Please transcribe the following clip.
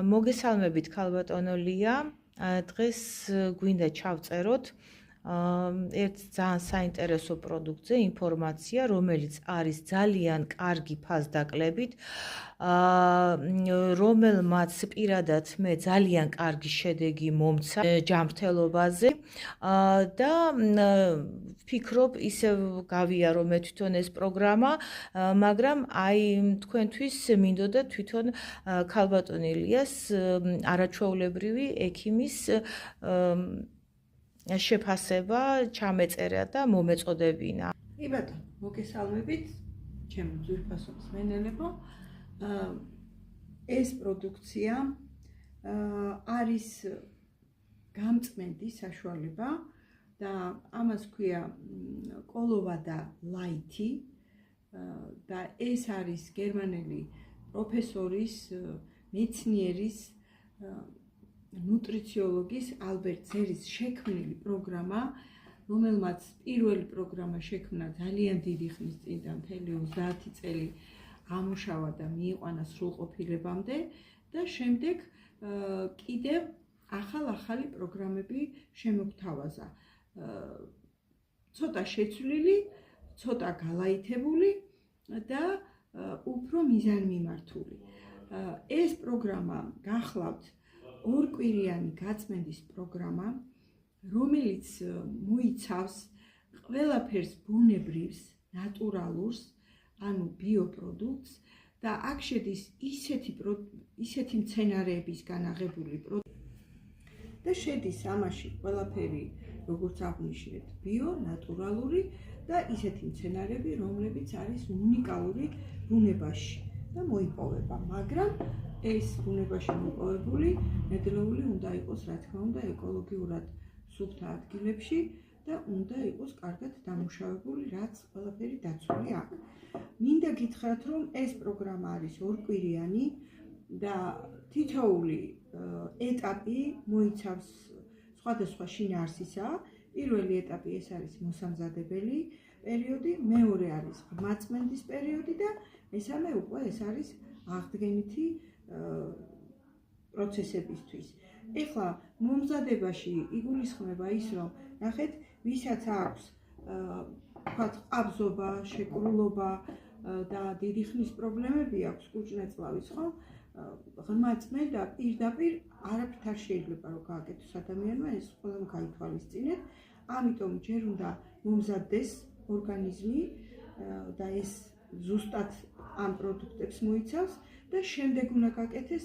მოგესალმებით ქალბატონო ლია. დღეს გვინდა ჩავწეროთ ერთ ძალიან საინტერესო პროდუქტზე ინფორმაცია, რომელიც არის ძალიან კარგი ფასდაკლებით, რომელმაც პირადად მე ძალიან კარგი შედეგი მომცა ჯანმრთელობაზე და ვფიქრობ ისევ გავიარო მე თვითონ ეს პროგრამა, მაგრამ აი თქვენთვის მინდოდა თვითონ ქალბატონი ლიას არაჩვეულებრივი ექიმის შეფასება ჩამეწერა და მომეწოდებინა. კი ბატონო, მოგესალმებით, ჩემი ძვირფასო მსმენელებო. ეს პროდუქცია არის გამწმენდი საშუალება და ამას ქვია კოლოვადა ლაითი და ეს არის გერმანელი პროფესორის, მეცნიერის, ნუტრიციოლოგის ალბერტ ზერის შექმნილი პროგრამა, რომელმაც პირველი პროგრამა შექმნა ძალიან დიდი ხნის წინ და მთელი 30 წელი ამუშავა და მიიყვანა სრულყოფილებამდე და შემდეგ კიდევ ახალი პროგრამები შემოგთავაზა. ცოტა შეცვლილი, ცოტა გალაითებული და უფრო მიზანმიმართული. ეს პროგრამა გახლავთ ორკვირიანი გაწმენდის პროგრამა, რომელიც მოიცავს ყველაფერს ბუნებრივს, ნატურალურს, ანუ ბიოპროდუქტს და აქ შედის ისეთი მცენარეებისგან აღებული პროდუქტი და შედის ამაში ყველაფერი, როგორც აღვნიშნეთ, ბიო, ნატურალური და ისეთი მცენარეები, რომლებიც არის უნიკალური ბუნებაში და მოიპოვება, მაგრამ ეს ბუნებაში მოპოვებული ნედლეული უნდა იყოს, რა თქმა უნდა, ეკოლოგიურად სუფთა ადგილებში და უნდა იყოს კარგად დამუშავებული, რაც ყველაფერი დაცული აქვს. მინდა გითხრათ, რომ ეს პროგრამა არის ორკვირიანი და თითოეული ეტაპი მოიცავს სხვადასხვა შინაარსისა. პირველი ეტაპი ეს არის მოსამზადებელი პერიოდი, მეორე არის ღრმაწმენდის პერიოდი და მესამე უკვე ეს არის აღდგენითი პროცესებისთვის. ეხლა მომზადებაში იგულისხმება ის, რომ ნახეთ, ვისაც აქვს ყაბზობა, შეკრულობა და დიდი ხნის პრობლემები აქვს, კუჭნეწლავის, ხო? ღრმაწმენდა პირდაპირ არაფრით არ შეიძლება რომ გააკეთოს ადამიანმა, ეს ყველამ გაითვალისწინეთ. ამიტომ ჯერ უნდა მომზადდეს ორგანიზმი და ეს ზუსტად ამ პროდუქტებს მოიცავს და შემდეგ უნდა გაკეთეს